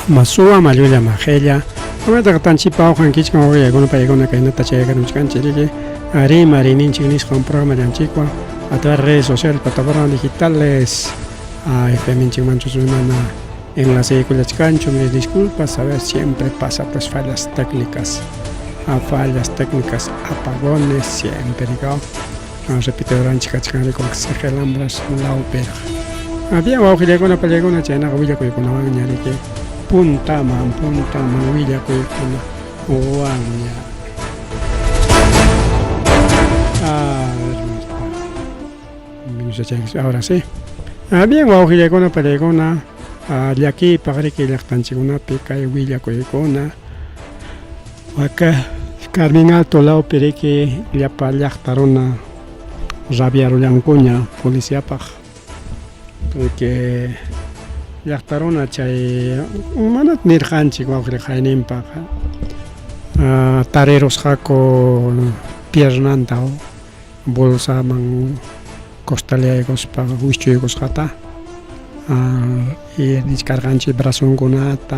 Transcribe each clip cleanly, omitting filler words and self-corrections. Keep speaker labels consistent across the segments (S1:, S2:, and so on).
S1: Masua Maluya Majella, Amata Tanchipa, Juan Kichka, Gona Payagona, Kainata Chayaganuchan Chirique, Ari Marinin Chinis con programa de Anchicua, a través de redes sociales, plataformas digitales, a FM Chimancho Sumana en las vehículos cancho, mis disculpas, a ver, siempre pasa pues fallas técnicas, apagones, siempre digo, repito, Ranchica Chicani con Segelambras, la opera. Había Guajira con la Palegona China, Guilla con la Baña de que punta man, Guilla con Guaña. Ahora sí. Había Guajira con la Palegona, de aquí para que la Tanchiguna pica y Guilla con acá, Carmen Alto la opera que le apalactaron Rabia Rolancuña, policía paja. Porque llaqtaron chay manat nirqanchik wawqirqayninpaq tareros hako piernanta bolsaman costaleaykospa wischuykusqata y niskarqanchik brazonkunata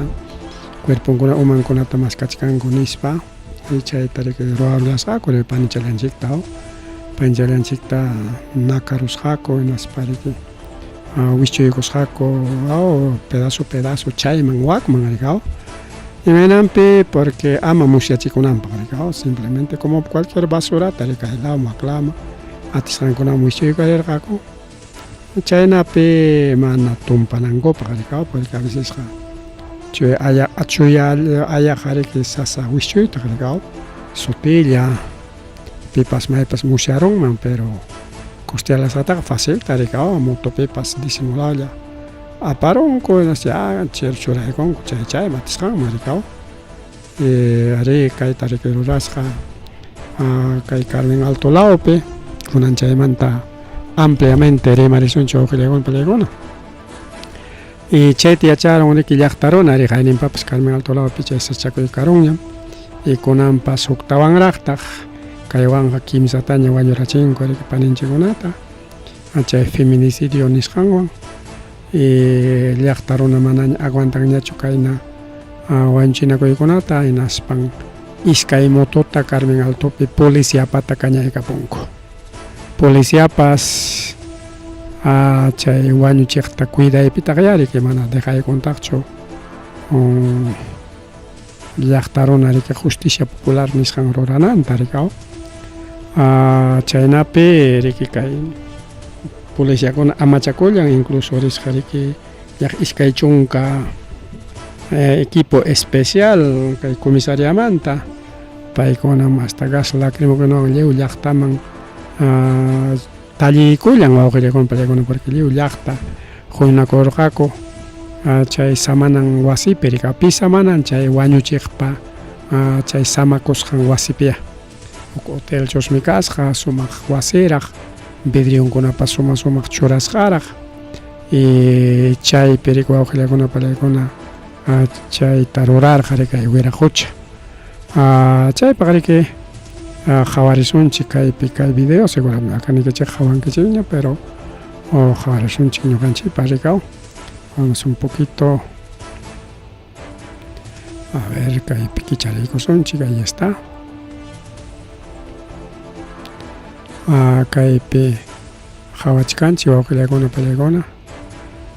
S1: cuerponkuna umankunata maskachkanku nispa y chayta ruwasqaku panichallanchikta panichallanchikta nakarusqaku hinaspariki wischuykus hako pedazo chayman wakman arigao y menampi porque ama musyachikunanpaq arigao simplemente como cualquier basura tarikajlao maklama atisqankunaman wischuykarirqaku chaynapi mana tumpanankupaq arigao porque a veces chuy ayaq ariki sasa wischuyta arigao sutilla pipas maypas musyaronman pero costearlas ataca fácil, taricao, motopepas disimulalla. Aparon con ya cherchura con chay matiscan maricao. Are kai tariquerurasca kai Carmen Alto Laupe, con anchaimanta ampliamente remarizón choquilegón pelegona. Y cheti acharon de que yachtaron, are jainin papas Carmen Alto Laupe, chesa chaco y caruña, y con ampas octavan ractaj. Kayawanga kimsataña wañurachinko paninchikunata achay feminicidio nisqanwan y llaqtaruna mana aguantanñachu kayna wanchinakuykuna hinaspan iskay motota Carmen Altopi policiapata kañaykapunku policiapas chay wañuchiqta cuidaypita yariki mana dejaykuntaqchu llaqtaruna riki justicia popular nisqan rurananta rikao chaynapi riki kay policíakuna amachakullan incluso risqa riki iskay chunka equipo especial kay comisariamanta paykuna hasta gas lacrimógeno lliw llaqtaman tallikullan wawqirikuna paykuna porque lliw llaqta huynakurqaku chay samanan wasipi rika pi samanan chay wañuchiqpa chay samakusqan wasipiya hotel chusmi kasqa sumaq wasiraq vidrionkunapas sumaq churasqaraq y chaypi rika wawqillakuna palaykuna chayta rurarqa rika wiraqucha chaypaq riki qhawarisunchik kaypi kay video seguramente akanikichik qhawankichikña pero qhawarisunchik ñuqanchikpa rikaw. Vamos un poquito a ver que hay piquicharicos son chica ahí está acá hay pe hawachkanchi o pelegona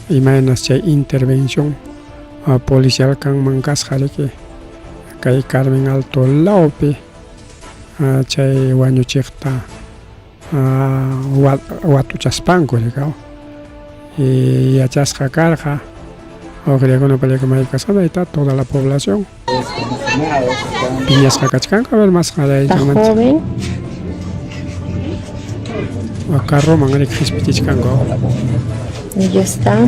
S1: imaginas che intervención policial kan mangas jareke acá hay Carmen Alto Laupe chay wañuchiqta watuchaspanku legao y yachasqa karqa wawqillakuna pallakamay kasada está toda la población piñasqa kachkanqa a ver más joven carroman arik hispitichkanqa
S2: ahí está.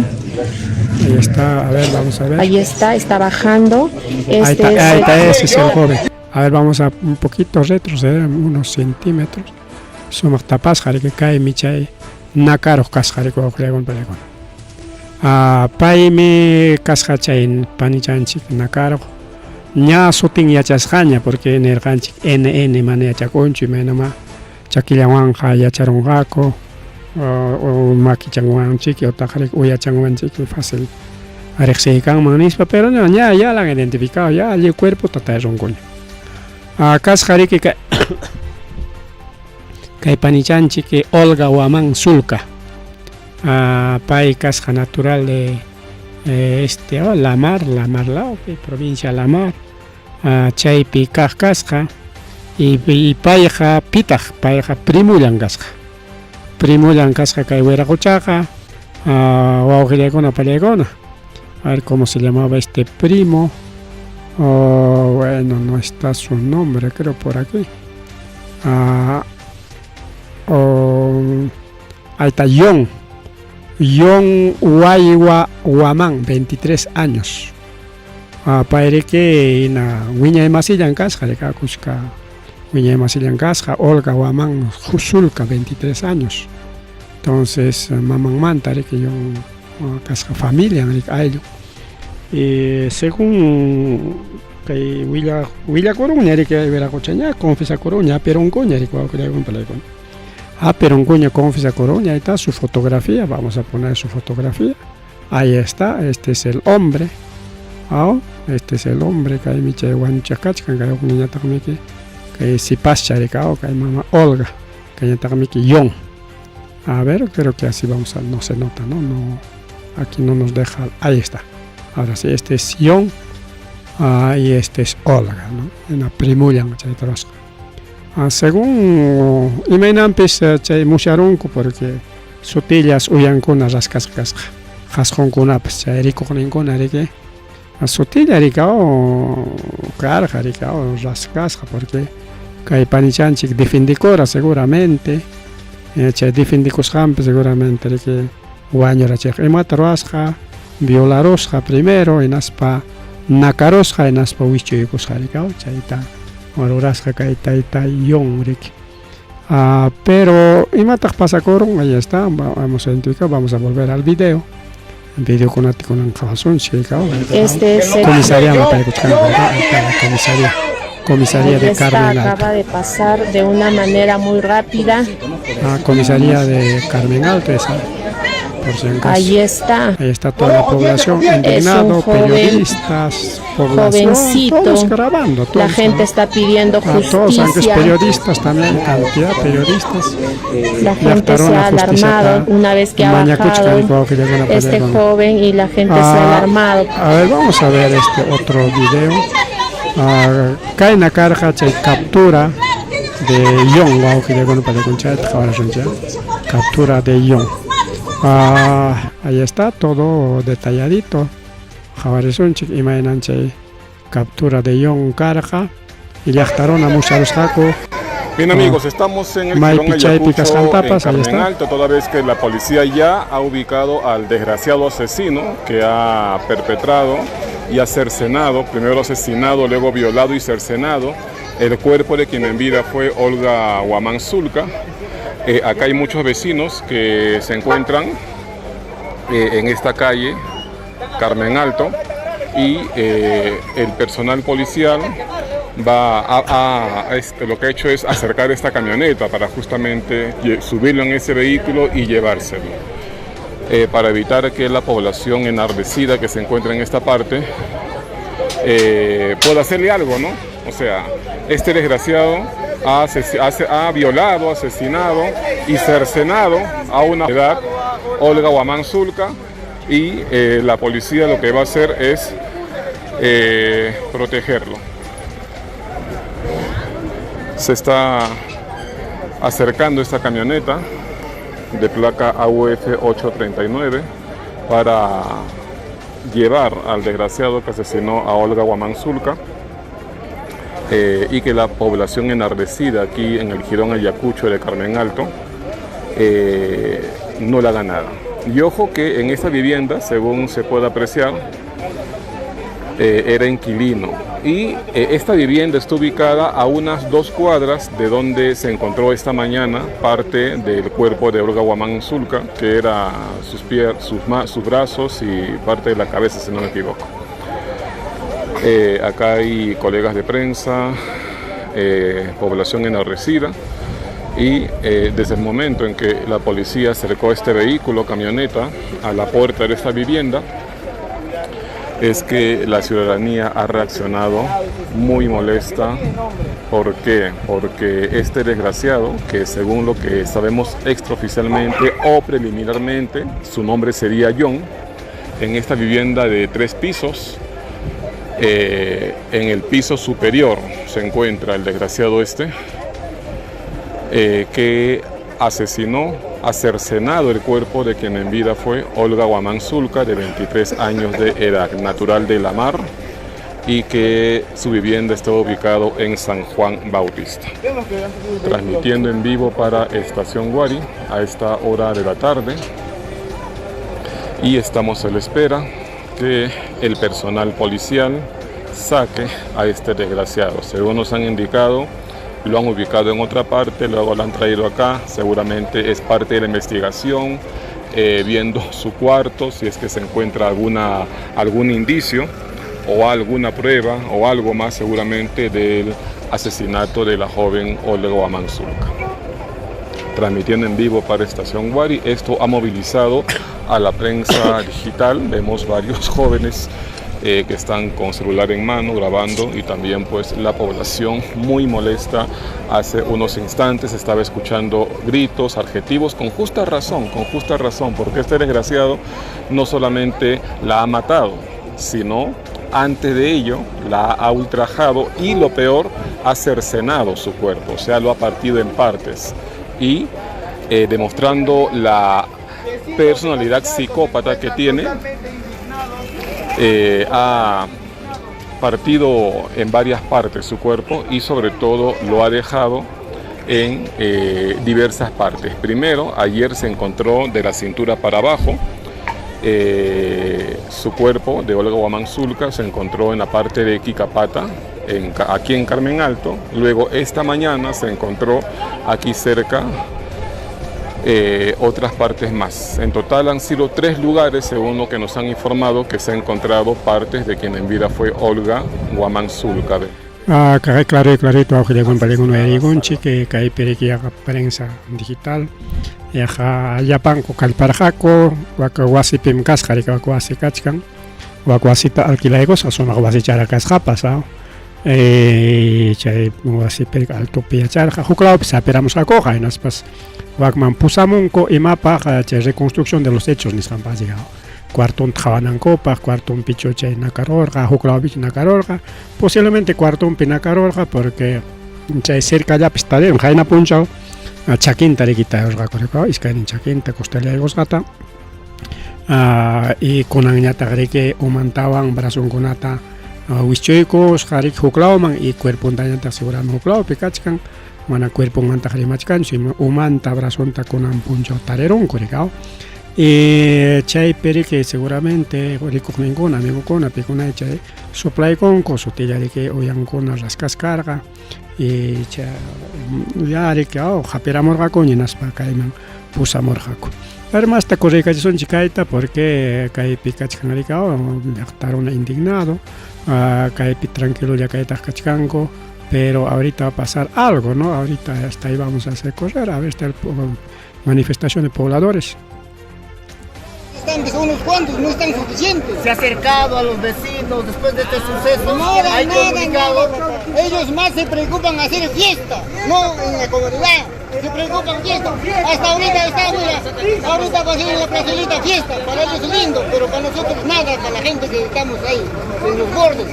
S1: Ahí está, a ver, vamos a ver.
S2: Ahí está bajando.
S1: Ahí está, ese es el joven. A ver, vamos a un poquito retroceder, unos centímetros. Somos tapas, que cae michay. Nakaros kasqarik wawqillaywan pallaykuna paymi kasqachayn panichanchik nakaruq ña sutin yachasqaña porque nirqanchik NN mana yachakunchu imaynama chakillawanqa yacharunqaku makichanwanchik utaq uyachanwanchik fácil Arexeikan manispa, pero no, ya la han identificado, ya el cuerpo está de roncoño. Acá es jariki que kay panichanchi que Olga Huamán Zulca, casja natural de Lamar Lao, provincia Lamar, chaypi casja y pareja pitaj, pareja primulan casja kay hueracochaja, waujilegona palegona. A ver cómo se llamaba este primo. Bueno, no está su nombre, creo por aquí. Ahí está Yon Huaywa Huamán, 23 años. Padre que na Wiña de Masillan Casja, de Cacusca, Wiña de Masillan Casja, Olga Huamán Zulca, 23 años. Entonces, mamán mantare que yo casca familia a ello. Según que Huila Coruña, que vera cochaña, confiesa Coruña, pero un coña, pero un coña confiesa Coruña, ahí está su fotografía, vamos a poner su fotografía. Ahí está, este es el hombre. Este es el hombre que hay micha de Guanchacachcan, que hay una niña también que si pasa de cao, que hay mamá Olga, que hay también que Yon. A ver, creo que así vamos a, no se nota, ¿no? Aquí no nos deja, ahí está. Ahora sí, este es Yon y este es Olga, ¿no? En la primulla, según Imenampis, chay musharunku, porque sutillas uyankuna rascascas, jasjonkunapas, chay ricohninkuna, que sutilla ricao, carga ricao, rascasca, porque kay panichanchik defendicora seguramente. Defendicos Hamp seguramente que Guañorachek Ematarosja, Violarosja primero, en Aspa Nacarosja, en Aspa Huichuycos Jaricao, Chaita, Marurasja, Kaita, Yonrik. Pero Imatak Pasacoron, ahí está, vamos a identificar, vamos a volver al video. El video con Anjazón, Chicao,
S2: Este es el
S1: comisaría, comisaría de Carmen Alto.
S2: Acaba de pasar de una manera muy rápida.
S1: Comisaría de Carmen Alto, esa, por si acaso.
S2: Ahí está.
S1: Ahí está toda la población, indignado, periodistas, población,
S2: jovencito.
S1: todos grabando. Todos,
S2: La gente está pidiendo
S1: todos, aunque
S2: justicia.
S1: periodistas también, cantidad de periodistas.
S2: La gente se ha alarmado una vez que ha bajado este joven y la gente se ha alarmado.
S1: A ver, vamos a ver este otro video. Cae en la carga, captura de Yon, captura de Yon. Ahí está todo detalladito. Captura de Yon carga y ya estaron a muchos sacos.
S3: Bien amigos, estamos en el Girón Ayacucho, en Carmen Alto, toda vez que la policía ya ha ubicado al desgraciado asesino que ha perpetrado y ha cercenado, primero asesinado, luego violado y cercenado el cuerpo de quien en vida fue Olga Huamán Zulca. Acá hay muchos vecinos que se encuentran en esta calle, Carmen Alto, y el personal policial lo que ha hecho es acercar esta camioneta para justamente subirlo en ese vehículo y llevárselo, para evitar que la población enardecida que se encuentra en esta parte pueda hacerle algo, ¿no? O sea, este desgraciado ha violado, asesinado y cercenado a una edad, Olga Huamán Zulca, y la policía lo que va a hacer es protegerlo. Se está acercando esta camioneta de placa AUF 839 para llevar al desgraciado que asesinó a Olga Huamán Zulca, y que la población enardecida aquí en el Girón Ayacucho de Carmen Alto no le haga nada. Y ojo que en esta vivienda, según se puede apreciar, era inquilino, y esta vivienda está ubicada a unas 2 cuadras de donde se encontró esta mañana parte del cuerpo de Olga Huamán Zulca, que era sus brazos y parte de la cabeza, si no me equivoco. Acá hay colegas de prensa, población enardecida, y desde el momento en que la policía acercó este vehículo, camioneta, a la puerta de esta vivienda, es que la ciudadanía ha reaccionado muy molesta. ¿Por qué? Porque este desgraciado, que según lo que sabemos extraoficialmente o preliminarmente, su nombre sería John, en esta vivienda de 3 pisos, en el piso superior se encuentra el desgraciado que ha cercenado el cuerpo de quien en vida fue Olga Guamán Zulca, de 23 años de edad, natural de La Mar, y que su vivienda está ubicado en San Juan Bautista. Transmitiendo en vivo para Estación Guari a esta hora de la tarde, y estamos a la espera que el personal policial saque a este desgraciado. Según nos han indicado, lo han ubicado en otra parte, luego lo han traído acá, seguramente es parte de la investigación, viendo su cuarto, si es que se encuentra algún indicio o alguna prueba o algo más seguramente del asesinato de la joven Olga Guamán Zulca. Transmitiendo en vivo para Estación Guari, esto ha movilizado a la prensa digital. Vemos varios jóvenes que están con celular en mano grabando, y también pues la población muy molesta. Hace unos instantes estaba escuchando gritos, adjetivos, con justa razón, porque este desgraciado no solamente la ha matado, sino antes de ello la ha ultrajado y, lo peor, ha cercenado su cuerpo, o sea, lo ha partido en partes, y demostrando la personalidad psicópata que tiene, ha partido en varias partes su cuerpo y sobre todo lo ha dejado en diversas partes. Primero, ayer se encontró de la cintura para abajo. Su cuerpo de Olga Guamán Zulca se encontró en la parte de Quicapata, aquí en Carmen Alto. Luego esta mañana se encontró aquí cerca otras partes más. En total han sido 3 lugares, según lo que nos han informado, que se han encontrado partes de quien en vida fue Olga Guamán Zulca.
S1: Clarito, aunque con Palegono Erigonchi, que cae periquia prensa digital. Yapan ko kalparjako, wakahuasi pimkas, harikahuasi kachkan, wakuasita alquilaegos, asoma huasi characas japas, chay huasi perica alto piacharja, juclao, pues esperamos a coja, en aspas, wakman pusamunco y mapa, reconstrucción de los hechos, ni san llegado. Cuartón Tjabanancopa, cuartón Pichocha y Nacarorga, Juclaovich Nacarorga, posiblemente cuartón Pinacarorga, porque chay cerca ya pistadero, Jaina Punchao. Chaquinta le quita los gatos, es que en Chaquinta costela de los gata, y con añata greque umantaban brazón conata huichoicos, jarik juclauman y cuerpo dañata seguramente juclau picachcan, mana cuerpo manta jarimachcan, si umanta brazón ta con un puncho tarerón correcao, y chay peri que seguramente rico ninguna amigo con a picona chay supply con cosotilla de que oyan con las cascarga. Y ya haré que japeramos con y nas para caer pusamos jaco. Además esta cosa que son chicaita porque cae picach canaricao, estaron indignado, cae tranquilo ya cae tascachcanco, pero ahorita va a pasar algo, ¿no? Ahorita hasta ahí vamos a hacer correr, a ver esta manifestación de pobladores.
S4: Unos cuantos no están suficientes.
S5: Se ha acercado a los vecinos después de este suceso.
S4: Nada. Ellos más se preocupan hacer fiesta, no en la comunidad. Se preocupan fiesta. Hasta ahorita está, mira, ahorita va a ser en la plazolita fiesta. Para ellos es lindo, pero para nosotros nada, para la gente que estamos ahí, en los bordes.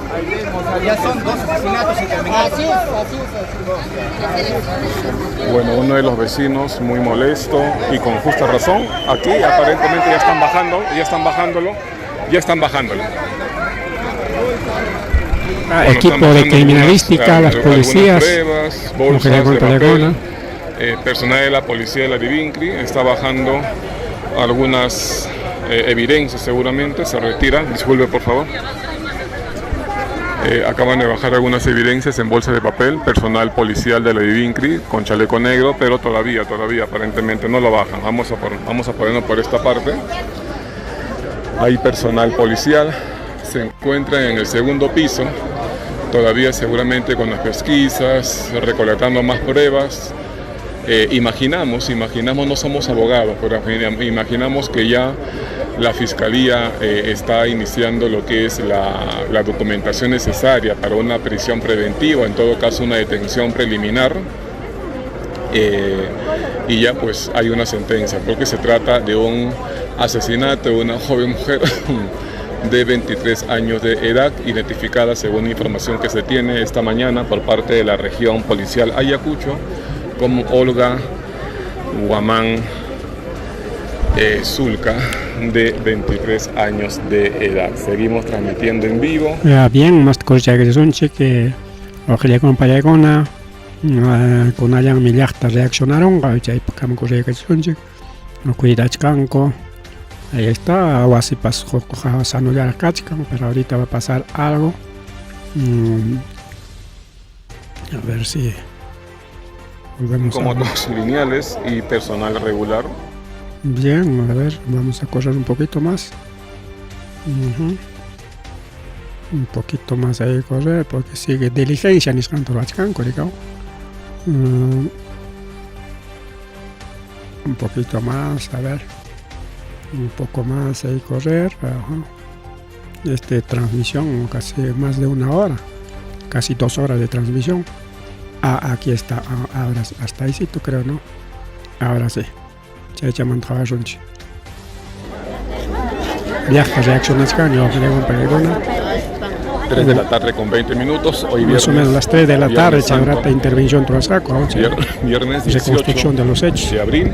S5: Ahí vemos, ya son 2 asesinatos y terminados.
S4: Así es.
S3: Bueno, uno de los vecinos muy molesto y con justa razón. Aquí aparentemente ya están bajándolo.
S1: Equipo de criminalística, las policías,
S3: pruebas, bolsas de papel, personal de la policía de la Divincri está bajando algunas evidencias seguramente. Se retiran, disculpe por favor. Acaban de bajar algunas evidencias en bolsas de papel, personal policial de la Divincri con chaleco negro, pero todavía aparentemente no lo bajan. Vamos a ponernos por esta parte. Hay personal policial, se encuentran en el segundo piso, todavía seguramente con las pesquisas, recolectando más pruebas. Imaginamos, no somos abogados, pero imaginamos que ya La Fiscalía está iniciando lo que es la documentación necesaria para una prisión preventiva, en todo caso una detención preliminar, y ya pues hay una sentencia, porque se trata de un asesinato de una joven mujer de 23 años de edad, identificada según información que se tiene esta mañana por parte de la región policial Ayacucho como Olga Guamán Zulca, de 23 años de edad. Seguimos transmitiendo en vivo.
S1: Bien, más cosas que son que ojalá compañía con allá millartas reaccionaron, ahí porque me ocurre que son no cuidas canco. Ahí está, o así pasó sano ya pero ahorita va a pasar algo. A ver si volvemos
S3: como dos lineales y personal regular.
S1: Bien, a ver, vamos a correr un poquito más. Un poquito más ahí correr, porque sigue diligencia ni canto rachcan, un poquito más, a ver. Un poco más ahí correr. Transmisión casi más de 1 hora, casi 2 horas de transmisión. Aquí está, ahora hasta ahí sí, tú creo, ¿no? Ahora sí. Viaja, reacciones caño,
S3: 3 de la tarde con 20 minutos, hoy viernes.
S1: Más o menos las 3 de la tarde, se habrá intervención Trosaco,
S3: viernes 18
S1: reconstrucción de los hechos.
S3: De abril,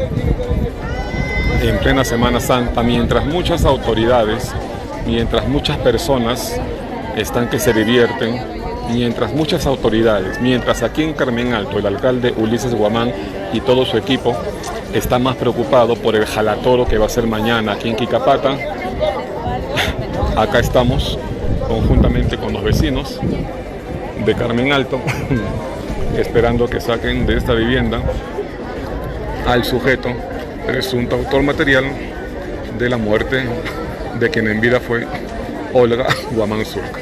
S3: en plena Semana Santa, mientras muchas autoridades, mientras muchas personas están que se divierten, mientras aquí en Carmen Alto el alcalde Ulises Guamán y todo su equipo está más preocupado por el jalatoro que va a ser mañana aquí en Quicapata. Acá estamos conjuntamente con los vecinos de Carmen Alto esperando que saquen de esta vivienda al sujeto presunto autor material de la muerte de quien en vida fue Olga Guamán Zulca.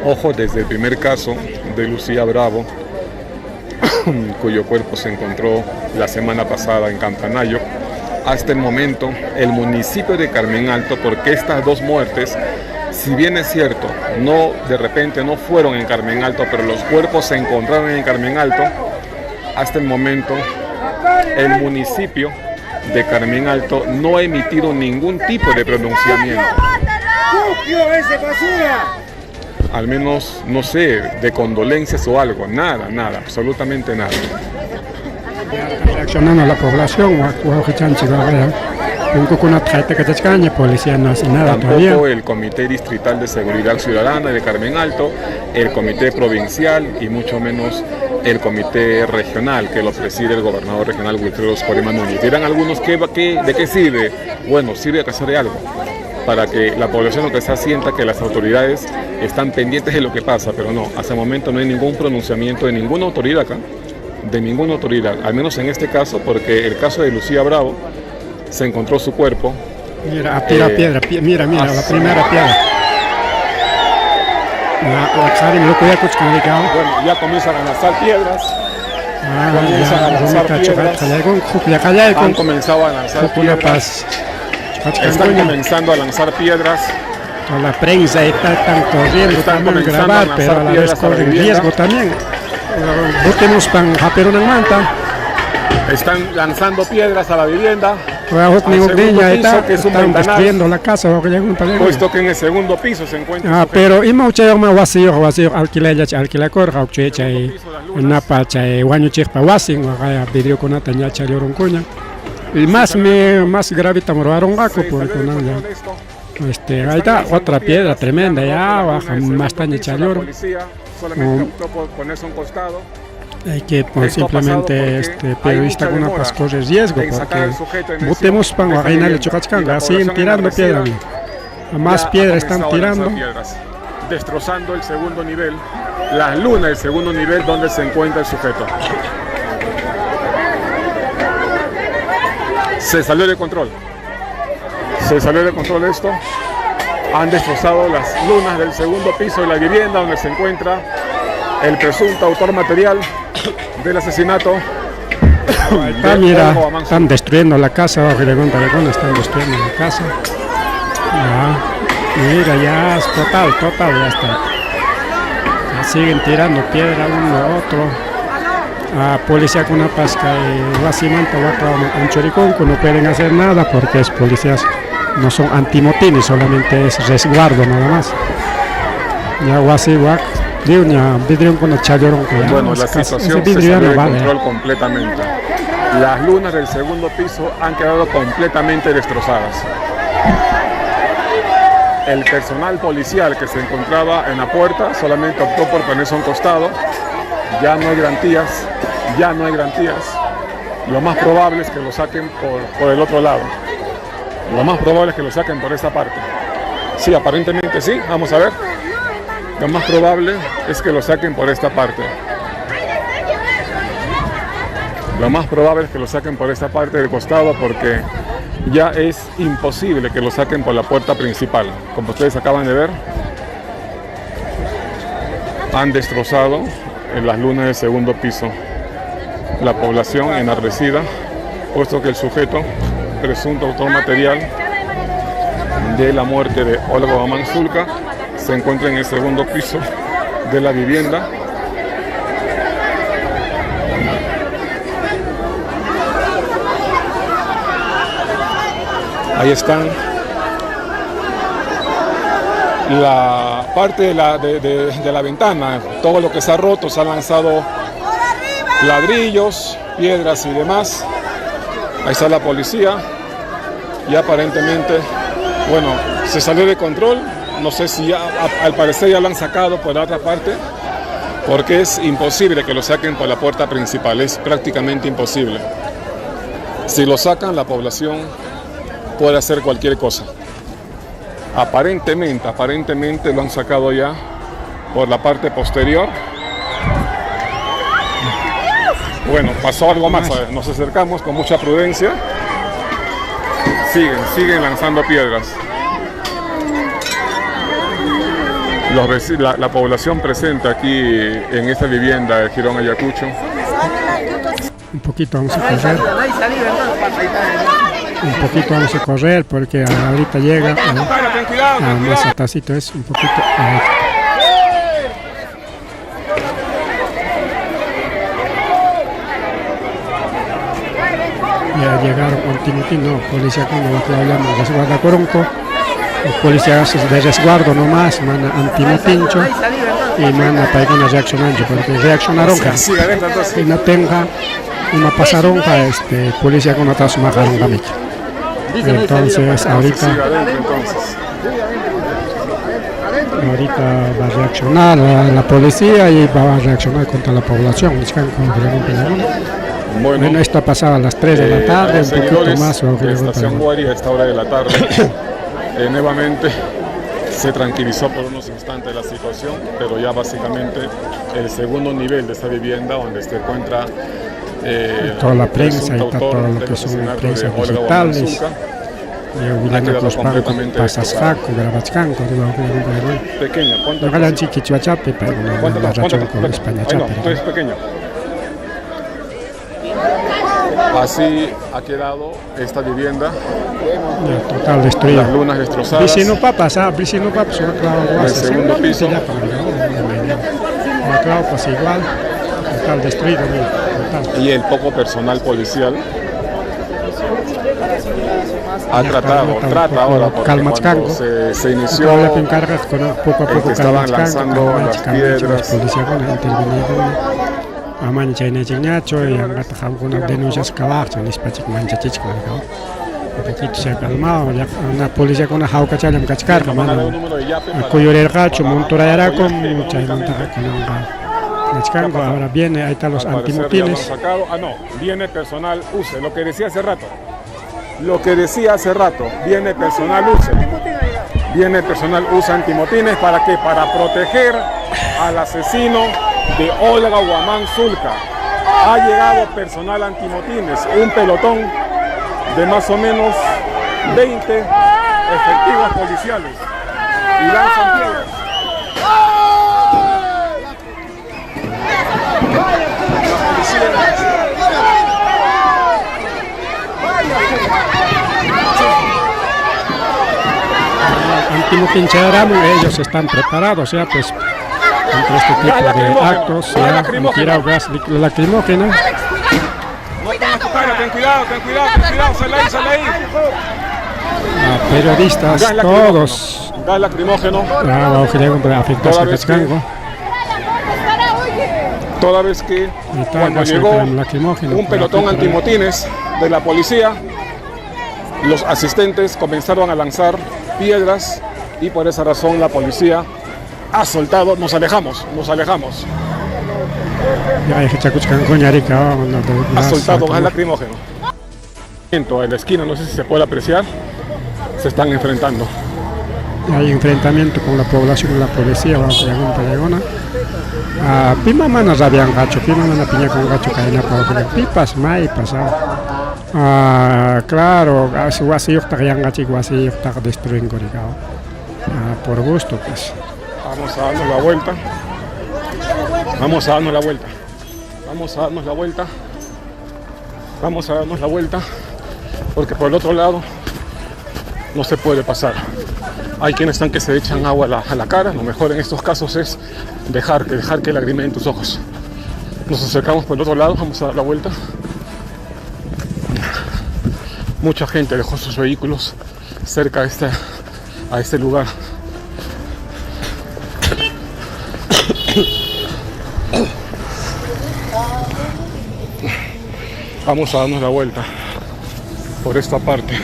S3: Ojo, desde el primer caso de Lucía Bravo, cuyo cuerpo se encontró la semana pasada en Campanayo, hasta el momento el municipio de Carmen Alto, porque estas 2 muertes, si bien es cierto, de repente no fueron en Carmen Alto, pero los cuerpos se encontraron en Carmen Alto, hasta el momento el municipio de Carmen Alto no ha emitido ningún tipo de pronunciamiento. Al menos, no sé, de condolencias o algo, nada, absolutamente nada.
S1: Reaccionando a la población, policía no hace nada todavía.
S3: Tampoco el Comité Distrital de Seguridad Ciudadana de Carmen Alto, el Comité Provincial y mucho menos el Comité Regional, que lo preside el gobernador regional Wilfredo Corema Núñez. Dirán algunos, ¿de qué sirve? Bueno, sirve a que hacer algo, para que la población lo que se sienta que las autoridades están pendientes de lo que pasa, pero no, hasta el momento no hay ningún pronunciamiento de ninguna autoridad acá, al menos en este caso, porque el caso de Lucía Bravo se encontró su cuerpo.
S1: Mira, tira piedra, mira, la primera piedra.
S3: Bueno, ya comienzan a lanzar piedras. Han comenzado a lanzar piedras. Están comenzando a lanzar piedras.
S1: La prensa están corriendo, están grabar, pero a la vez corren riesgo también. Busquemos pan, pero una manta.
S3: Están lanzando piedras a la vivienda.
S1: Están destruyendo la casa.
S3: Puesto que en el segundo piso se encuentra.
S1: Pero vacío, alquila corja, una pacha, guaño chipa, vidrio con ataña charioruncuña. Y más grave tamorobaron gaco porque ahí está otra piedra tremenda, ya baja más taña charioro. Hay que simplemente periodista con unas cosas riesgo porque votemos para reinar el Chocachcanga, siguen tirando piedras, más piedras están tirando,
S3: destrozando el segundo nivel, la luna del segundo nivel donde se encuentra el sujeto. Se salió de control esto. Han destrozado las lunas del segundo piso de la vivienda donde se encuentra el presunto autor material del asesinato
S1: Está, mira, están destruyendo la casa, están destruyendo la casa. Ya, mira, ya es total, ya está. Ya siguen tirando piedra uno a otro. Policía con una pasca y Guasimanta, Anchoricón, no pueden hacer nada porque es policías, no son antimotines, solamente es resguardo nada más. Ya Guasihuac.
S3: Bueno, la situación se salió de control completamente. Las lunas del segundo piso han quedado completamente destrozadas. El personal policial que se encontraba en la puerta solamente optó por ponerse a un costado. Ya no hay garantías. Lo más probable es que lo saquen por el otro lado. Lo más probable es que lo saquen por esta parte. Sí, aparentemente sí, vamos a ver. Lo más probable es que lo saquen por esta parte. Lo más probable es que lo saquen por esta parte del costado porque ya es imposible que lo saquen por la puerta principal. Como ustedes acaban de ver, han destrozado en las lunas del segundo piso la población enardecida, puesto que el sujeto, presunto autor material de la muerte de Olga Guamán Zulca, se encuentra en el segundo piso de la vivienda. Ahí están. La parte de la ventana, todo lo que se ha roto, se han lanzado ladrillos, piedras y demás. Ahí está la policía y aparentemente, bueno, se salió de control. No sé si ya, al parecer ya lo han sacado por la otra parte, porque es imposible que lo saquen por la puerta principal, es prácticamente imposible. Si lo sacan, la población puede hacer cualquier cosa. Aparentemente lo han sacado ya por la parte posterior. Bueno, pasó algo más, nos acercamos con mucha prudencia. Siguen lanzando piedras. La población presente aquí en esta vivienda de Girón Ayacucho.
S1: Un poquito vamos a correr porque ahorita llega más atrásito es un poquito. Ya llegaron Antimotino, policía con lo que hablamos, resguarda Coronco. Policías de resguardo nomás, mana antimotincho y mana para que no reaccionan, porque reaccionaron y no tenga una pasaronca, policía con otra sumajaron también. Entonces ahorita va a reaccionar la policía y va a reaccionar contra la población. Bueno, esto ha pasado a las 3 de la tarde, un poquito más.
S3: La estación Guari a esta hora de la tarde. Nuevamente se tranquilizó por unos instantes la situación, pero ya básicamente el segundo nivel de esta vivienda donde se encuentra
S1: toda la prensa y todo lo que son prensa digitales,
S3: pequeña, así ha quedado esta vivienda.
S1: Total destruida.
S3: Las lunas destrozadas.
S1: El segundo piso. Igual. Total destruido.
S3: Y el poco personal policial trata ahora porque cuando se inició
S1: poco a poco
S3: estaban lanzando las piedras.
S1: Amani China Chignacho y Angata Hamkuna denuncias cavarcho, Nispachik Manchachich, un poquito se ha calmado, una policía con una jauca chalam cachcar, cuyo el gacho, montura era con mucha montaje con un ahora viene, ahí están los antimotines.
S3: No, viene personal UCE, lo que decía hace rato, viene personal UCE. Viene personal UCE antimotines, ¿para qué? Para proteger al asesino de Olga Guamán Zulca. Ha llegado personal antimotines, un pelotón de más o menos 20 efectivos policiales y lanzan piedras.
S1: ellos están preparados ya pues contra este tipo de actos, ya han tirado gas lacrimógeno.
S3: No pongas tu cara, ten cuidado, sale ahí.
S1: Periodistas, todos.
S3: Gas lacrimógeno. Toda vez que cuando llegó un pelotón antimotines de la policía, los asistentes comenzaron a lanzar piedras y por esa razón la policía ha soltado, nos alejamos. Ha soltado gas lacrimógeno. En la esquina, no sé si se puede apreciar, se están enfrentando.
S1: Hay enfrentamiento con la población y la policía, Pima mana rabian gacho, pima mana piña con gacho caena para pipas mai pasado. Claro, si guasi yukta yang gachi guasi yukta destruyen gorigao. Por gusto pues.
S3: Vamos a darnos la vuelta. Vamos a darnos la vuelta. Porque por el otro lado no se puede pasar. Hay quienes están que se echan agua a la cara. Lo mejor en estos casos es dejar que lagrimeen tus ojos. Nos acercamos por el otro lado, vamos a dar la vuelta. Mucha gente dejó sus vehículos cerca a este lugar. Vamos a darnos la vuelta por esta parte.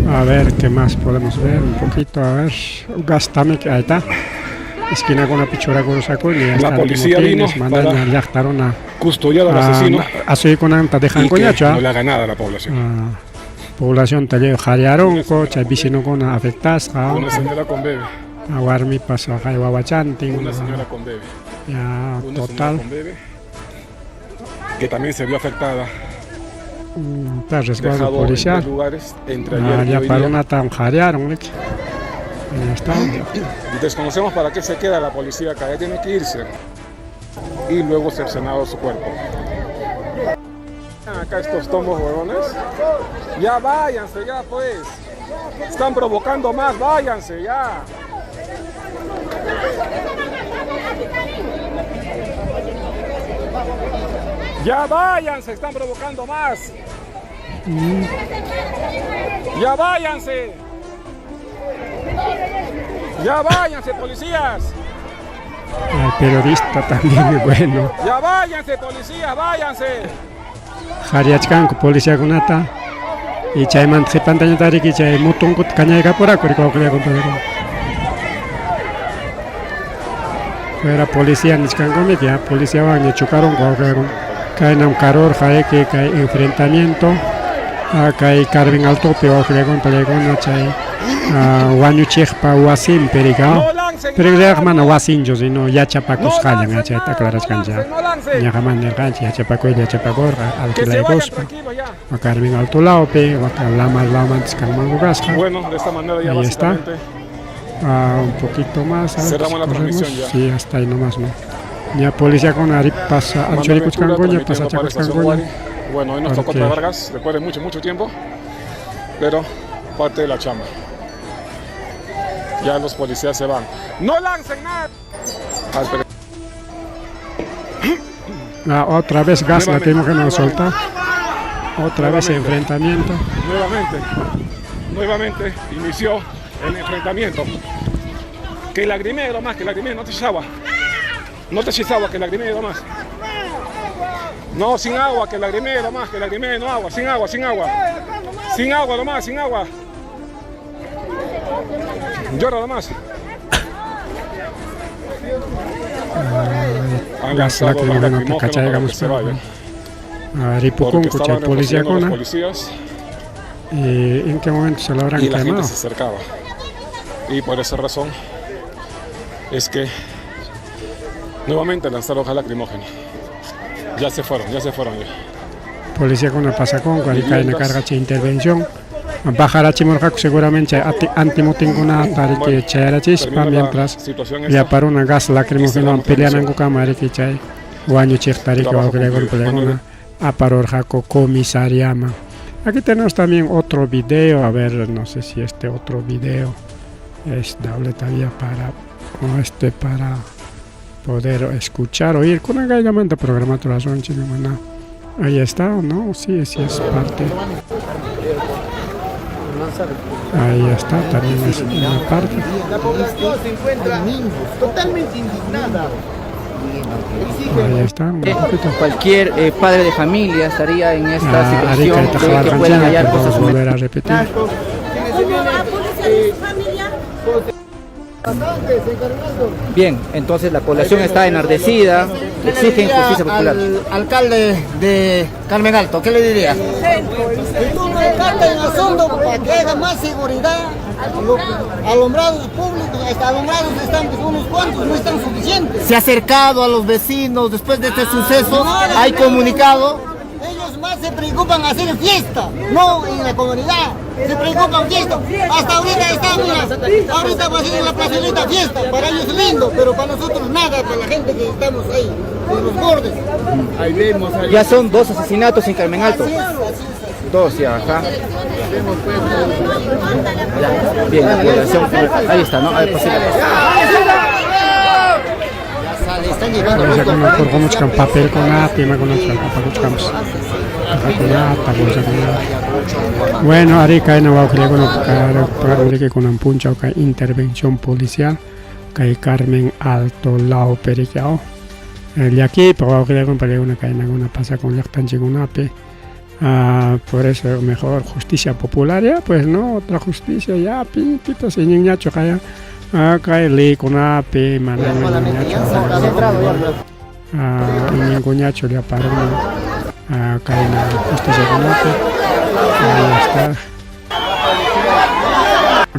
S1: A ver qué más podemos ver un poquito, a ver, gastame que ahí está. Esquina con una pichura con saco y
S3: la policía vino
S1: para
S3: custodiar al asesino.
S1: Así con anta dejan con
S3: no le haga nada a la población.
S1: Población talle jarearon coche vecino con afectas
S3: una señora con bebé.
S1: Aguarmi pasa a Guabachanti.
S3: Una señora con bebé.
S1: Ya
S3: una
S1: total.
S3: Con bebé, que también se vio afectada.
S1: Está resguardo policial. Ya para una tan jarearon. Ya está.
S3: Desconocemos para qué se queda la policía acá, ya tiene que irse y luego cercenado su cuerpo. Acá estos tombos huevones, ya váyanse ya pues, están provocando más, váyanse ya. Ya váyanse, están provocando más. Ya váyanse. Ya váyanse, policías.
S1: El periodista también es bueno.
S3: Ya váyanse, policías, váyanse.
S1: Hariachkan policía kunata. Y chayman pantalla tariki chay mutun kut kanya kapura kuriko kaya compañero. Era policía niskan komi ya policía van chocaron con caen un caror que hay enfrentamiento. Acá hay carven al tope o que con pelegón chay. Wañuchej pa wasim perigao. Pero ya hermano wasin yo sino ya chapacos jalan ya está claras cancha. Ya jaman el gancho ya chapaco ya chapagorra al que la gospa. A carven al tolao pe o a la mantis con mango gasca.
S3: Bueno, de esta manera ya básicamente
S1: un poquito más.
S3: Cerramos la transmisión ya.
S1: Sí, hasta ahí nomás, ¿no? Ya policía con Ari pasa al Choricus Cangoña, pasa a Chacos Cangoña.
S3: Bueno, hoy nos tocó trabajar gas después de mucho tiempo, pero parte de la chamba. Ya los policías se van. ¡No lancen nada!
S1: Otra vez gas la tenemos que nos soltar. Otra vez enfrentamiento.
S3: Nuevamente inició el enfrentamiento. Que lagrimee nomás, que lagrimee, no te eches agua. No te eches agua, que lagrimee nomás. No, sin agua, que lagrimee nomás, que lagrimee, no agua, sin agua. Sin agua nomás, sin agua. Llora nomás.
S1: Gas la que no te cachagamos. Ripukun, cucha policía con. ¿En qué momento se lo habrán
S3: quemado? Y la
S1: quemado?
S3: gente se acercaba. Y por esa razón es que Nuevamente lanzaron gas lacrimógeno. Ya se fueron ya.
S1: Policía con el pasacón, cuando cae en la carga de intervención. Bajar a Chimorjaco seguramente antimutinguna para que chayara chispa mientras ya para una gas lacrimógeno pelean en cámara que chay guaño chichtari que va a golpear a parorjaco comisariama. Aquí tenemos también otro video, a ver, no sé si este otro video es doble todavía para poder escuchar, oír con una gallamanta programa tu razón chimana. Ahí está, ¿o no? Sí es parte. Ahí está, también es una parte.
S5: La población se encuentra totalmente indignada.
S1: Ahí está, un poquito.
S6: Cualquier padre de familia estaría en esta situación de que puedan hallar cosas.
S1: Volver a repetir.
S6: Bien, entonces la población está enardecida, exigen justicia popular.
S5: Al alcalde de Carmen Alto, ¿qué le diría?
S4: Que tú alcalde en asunto para que haya más seguridad. Alumbrados públicos, hasta alumbrados están unos cuantos, no están suficientes.
S5: Se ha acercado a los vecinos después de este suceso, hay comunicado.
S4: Ellos más se preocupan hacer fiesta, no en la comunidad. Se preocupan fiesta. Hasta ahorita están, mira, ahorita va a ser en la plazoleta fiesta. Para ellos es lindo, pero para nosotros nada, para la gente que estamos ahí, en los bordes.
S5: Ahí vemos.
S6: Ya son 2 asesinatos en Carmen Alto. 2 ya, acá. Ya, bien, la población, ahí está, ¿no? Ahí pasé.
S5: Están llevando
S1: con papel con api, me conozco bueno, Arica no va a creer con un puncha o intervención policial que Carmen Alto Lao Pericao. El de aquí, pero creer con una cadena una pasa con Yactan Chigunape. Por eso mejor justicia popular, ya pues no, otra justicia ya, pito sin niñacho kaya. Kaya le con ape, manana ningún ñacho le aparó kaya la justicia con ape. Ahí está.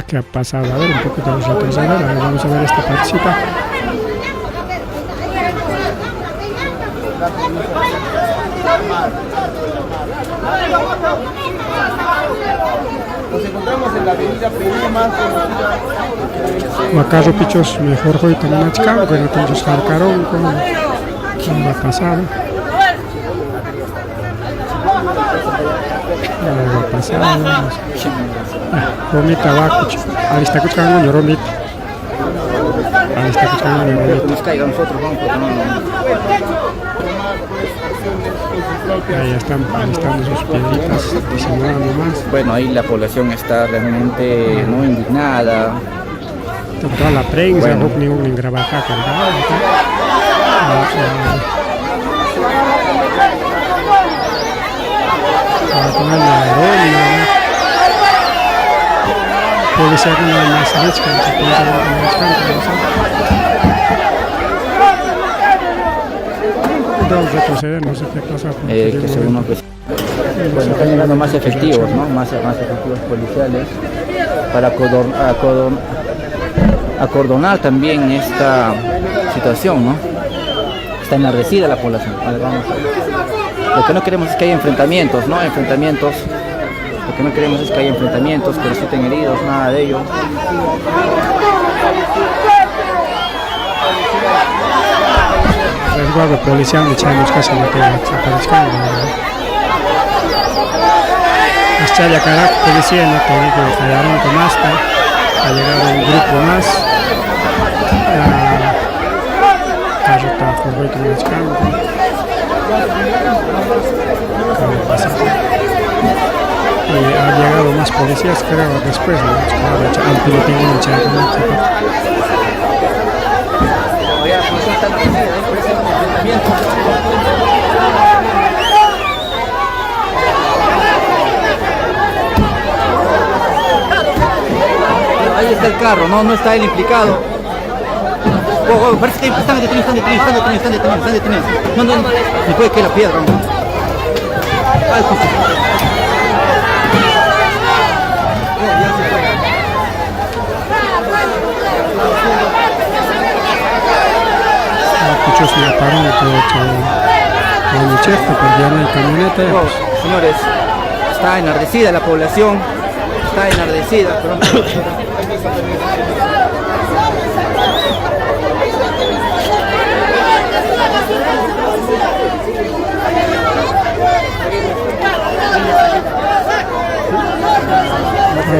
S1: ¿Qué ha pasado? A ver, un poquito de nosotros, a ver, vamos a ver esta partecita.
S5: Nos encontramos en la avenida Perú más conocida.
S1: ¿Acaso pichos mejor hoy también a Chicago, que no tenemos jarcarón, como va a pasar? Va a pasar. Romita va, ahí está escuchando, Romita. Ahí está escuchando, Romita.
S6: Nos caiga nosotros, vamos, porque no.
S1: Ahí están sus piedritas disimulando más.
S6: Bueno, ahí la población está realmente no indignada.
S1: Toda la prensa, no ningún grabaja cargado. Con la arena. Puede ser una más rica, que puede ser una más canta. Retroceder, no sé qué pasa.
S6: Que según bueno, están llegando más efectivos, ¿no? Más efectivos policiales para acordonar también esta situación, ¿no? Está enardecida la población. Vale, vamos a ver. Lo que no queremos es que haya enfrentamientos, ¿no? Lo que no queremos es que haya enfrentamientos, que resulten heridos, nada de ello.
S1: Resguardo policial, echamos casi no te desaparezcan. Hasta ya carajo, policía, no tengo que fallaron con hasta. Ha llegado un grupo más. Carro está por hoy con el escándalo. Y han llegado más policías, creo, después. Aunque lo tengo en chat.
S6: Ahí está el carro, no está él implicado. Parece que están detenidos. No, me puede caer la piedra.
S1: muchos me pararon con el cheque, porque ya no hay camioneta.
S6: Señores, está enardecida la población, está enardecida.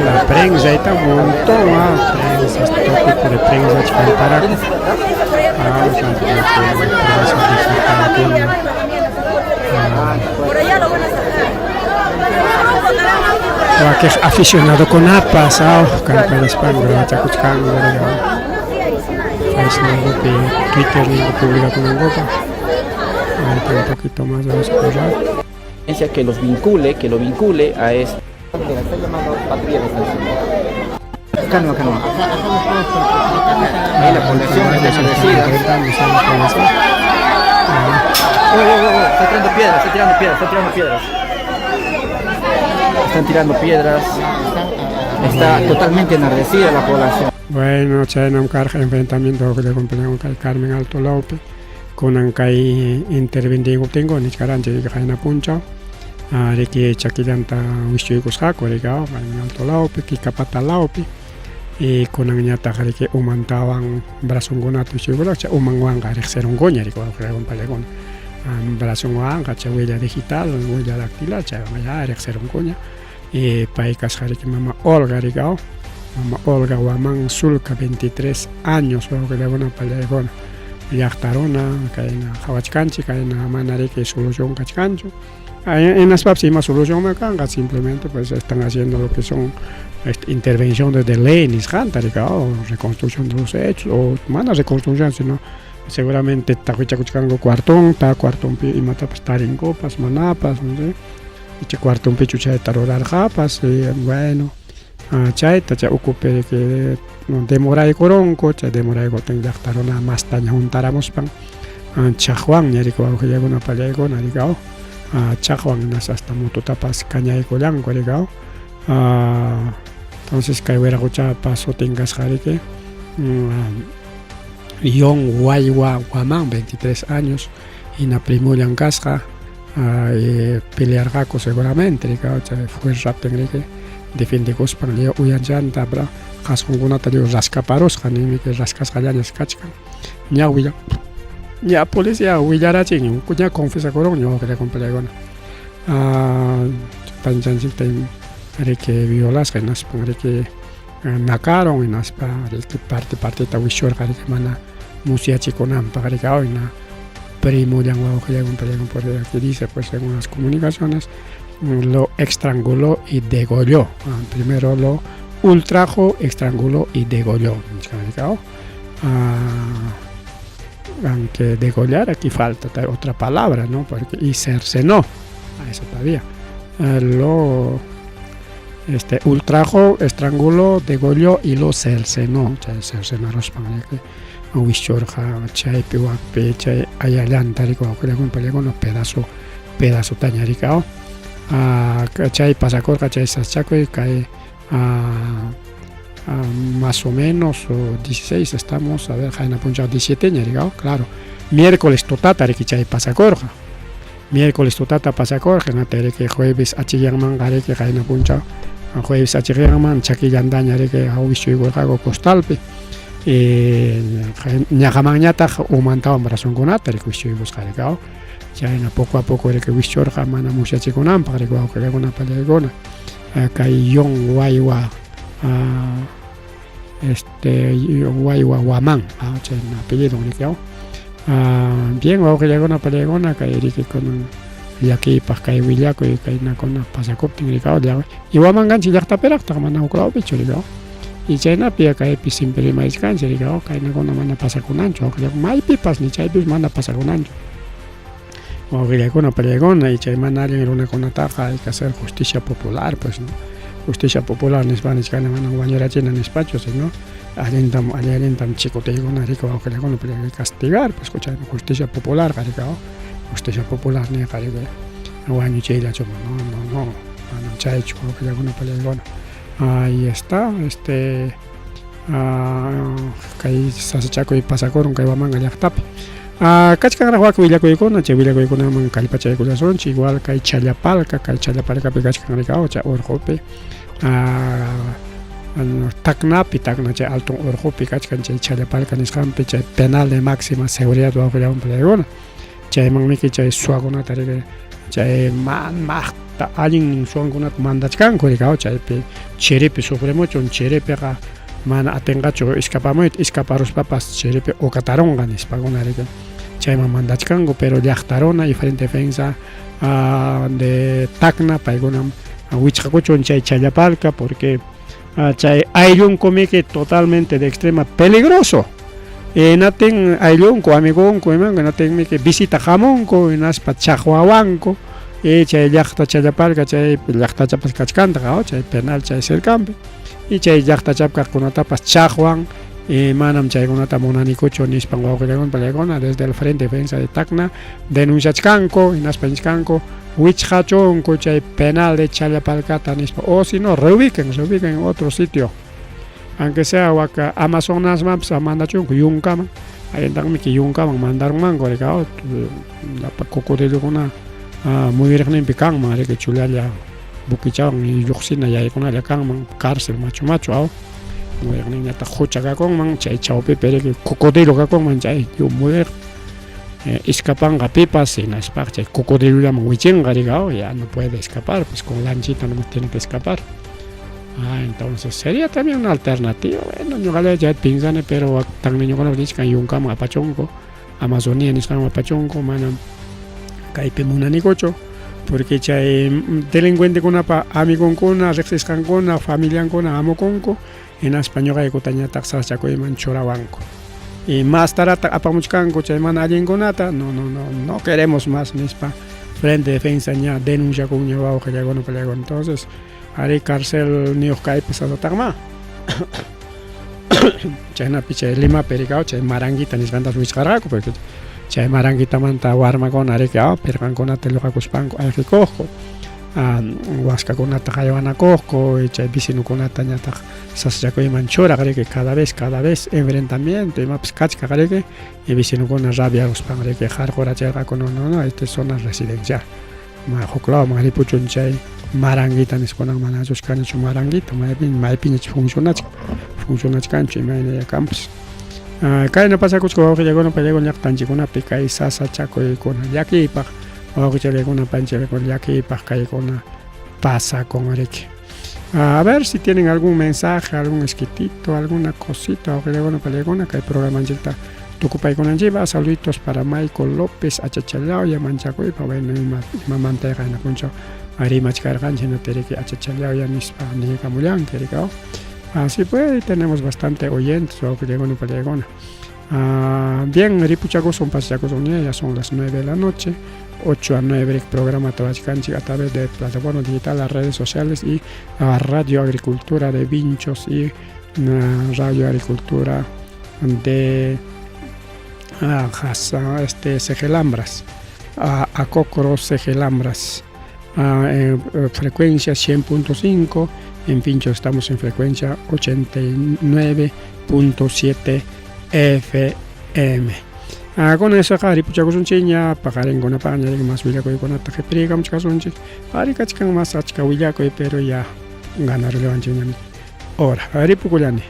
S1: La prensa está un montón, prensa, este tipo de prensa chicantará. Que es aficionado con apas, carpa de España, chacuchcando, Twitter ni publica con un boca. Ahí un poquito más de los cosas.
S6: Que lo vincule a esto. Está llamando patrulla de estación. Acá no. Ahí la población está enardecida. Está tirando piedras. Está totalmente enardecida la población.
S1: Bueno, hay un enfrentamiento de compañero Carmen Alto Laupe con Ancay intervenido tengo ni carante de Jaina Puncha. Reki chakilanta wishui kusako regao Carmen Alto Laupe ki kapata Laupe y con añata que umantawan brasongonato wishui cha umangwanga rexerongoña rico con palegon brasongoanga cha huella digital huella dactilar cha maya rexerongoña y paikas que mama Olga rigao mama Olga Guamán Sulca 23 años o que le van a palegon yachtarona caena hawachkanchi caena manareke solución cachcancho. En las próximas soluciones simplemente pues están haciendo lo que son intervenciones de ley en Isjanta, reconstrucción de los hechos, o más reconstrucción, sino seguramente está cuartón y mata estar en copas, manapas, no sé, y cuartón pichucha de tarorar japas, bueno, chaita ya ocupe que no demora de coronco, ya demora de coten de tarona más taña juntáramos pan, chajuan, ya digo, que llega una palea con arigao. Chajuan nas hasta mototapas caña de colán colegao entonces caibera gocha paso tengas jareke Yon Guaywa Guamán 23 años y na primulian casca pelear gaco seguramente rigao fue rapten que defiende cospan leo uyan janta bra jas con una talio rascaparos hanimi que rascas galanes cachcan ñawilla ya policía huillara ching kunya confesa corón yo que compré con panchanchik tem que violas que nas pongre que nakaron y nas pa que parte ta wishor que mana musia chiconam para que hoy na primo ya no que compré por aquí dice pues en unas comunicaciones lo estranguló y degolló primero lo ultrajo estranguló y degolló aunque degollar aquí falta otra palabra, ¿no? Porque y cercenó, eso todavía. Lo ultrajo, estranguló, degolló y lo cercenó. Cercenó los panes que Wishorja, Chay, Pihuape, Chay, Ayalanta, Rico, que le acompañé con los pedazo tañaricao. Chay, Pasacorca, Chay, Sachaco y cae más o menos 16 estamos, a ver, Jaina Puncha 17 llegado, claro. Miércoles totata requichay pasacorja. Miércoles totata pasacorja, no te que jueves achillanman gare que Jaina Puncha, jueves achillanman chaquillandaña que awisho igual hago costalpe. Ñajamañata umantaban brazón con ata que wisho igual gare ya en poco a poco que wisho jamana mucha chiconam para que hago que le una palegona. Cayón guaywa Guaywa Guamán, apellido único. Bien, o que llegó una palegona que dirige con aquí para que Villaco y que hay con pasacopting y Guamán ganchi ya está peracta como no creo bicho digo y China pia que pi siempre más ganchi digo que hay con una pasa con ancho que mai pipas ni chay pis manda pasa con ancho o que llegó una palegona y chay manali en una con ataja hay que hacer justicia popular pues no. Justicia popular en España es que no van a guanyar en espacios, ¿no? Alentam chico te digo una rica que le van a castigar, pues escucha, justicia popular, caricao, justicia popular ni caribe, no guanyo chela chomo, no, chay chico que le van a pelear, ahí está, que se chaco y pasa con que va manga ya tape, Kachkan rahuak villakuykuna chay villakuykuna kallpachaykullasunchik igual kay Challapalka kachkan rikao chay urqupi Tacnapi chay Alto Urqupi kachkan chay Challapalka nisqanpi chay penal de máxima seguridad wawqillawan palaykuna chaymanmiki chay suwakunata riki chay maqta allin suwankunata mandachkanku rikao chaypi chiripi sufrimuchun chiripiqa mana atinqachu escapamuyta escaparuspapas chiripi ukataronqa nispakuna riki chayman mandachkanku pero llaqtaruna y frente defensa de Tacna paykunam wichqakuchun chay Challapalka porque chay ayllunkumiki totalmente de extrema peligroso natin ayllunku amigunku imanka natinmiki visita hamunku hinaspa chaqwawanku chay llaqta Challapalka chay llaqtachapas kachkantaqa chay penal chay cercanpi y chay llaqtachapkaqkunatapas chaqwan manam chaykunata munanikuchu nispan wawqillawan palaykuna desde el frente defensa de Tacna denunciachkanku hinaspa niskanku wichqachunku chay penal de Challapalkata nispa o si no reubiquen en otro sitio aunque sea waka Amazonas maps mandachunku Yunkaman ayentaqmiki Yunkaman mandarunmanku rikao cocodrilokuna muyuriqninpi kanman riki chullalla bukichawan y lluqsina yaykunalla kanman cárcel machu aw muyuriqninñataq hucha kakunman chay chawpipi riki cocodrilo kakunman chay muyuriq escapanqa pipas hinaspaqa chay cocodrilollaman wichinqa rikao ya no puede escapar pues con lanchita nomás tiene que escapar entonces sería también una alternativa bueno ñuqalla ya pinsani pero taqmi ñuqaqa nishkan Yunkaman apachunku Amazonía nisqanman apachunku manam kaypi munanikuchu porque chay delincuentekunapa amigunkuna riqsisqankuna familiankuna amukunku hinaspa ñuqaykutañataq sachakuyman churawanku y más tarata apamuchkanku chay mana allinkunata no queremos más nispa frente defensa ña denunciakun ña wawqillaykuna palaykuna entonces ari cárcel niyuq kaypi satataqma chaynapi chay Limapi rikao chay Maranguita nisqantas wichqarqaku porque chay Maranguitamanta warmakuna riki pirqankunata lluqakushpanku ayqikuqku waskakunata qaywanakuqku y chay vecinukunata ñataq sasachakuyman churaq riki cada vez enfrentamiento imapas kachkaq riki y vecinukuna rabiaruspan riki qarqurachirqaku no esta es zona residencial huklawaman ripuchun chay Maranguita nisqunan mana alluchkanichu Maranguita maypiñachu funcionachkanchu imayna campus kayna pasakuchku wawqillaykuna pallaykuna llaqtanchikunapi kay sasachakuykuna llakiypaq wawqillaykuna panchaykuna llakiypaq kaykuna pasakun riki a ver si tienen algún mensaje algún esquitito alguna cosita wawqillaykuna pallaykuna kay programanchikta tukupaykunanchikpaq saluditos para Michael López Achachallawlla manchakuypaq bueno imamantayqa hinapunchaw arimachkarqanchiknata riki Achachallawlla nispa niykamullanki rikao así pues tenemos bastante oyentes bien ripuchakusun pasachakusun ya son las 9 de la noche 8 a 9 programa Tabachkanchik a través de plataformas digitales, las redes sociales y Radio Agricultura de Vinchos y Radio Agricultura de Segelambras Acócoro Segelambras frecuencia 100.5 en Pincho estamos en frecuencia 89.7 FM. Con eso acá ripuchakusunchiña paqaringuna paña más villakuykuna qhiprikamch kasunchik ari kachkan más achka villakuy pero ya ganar lewanchiñami ora ripukullani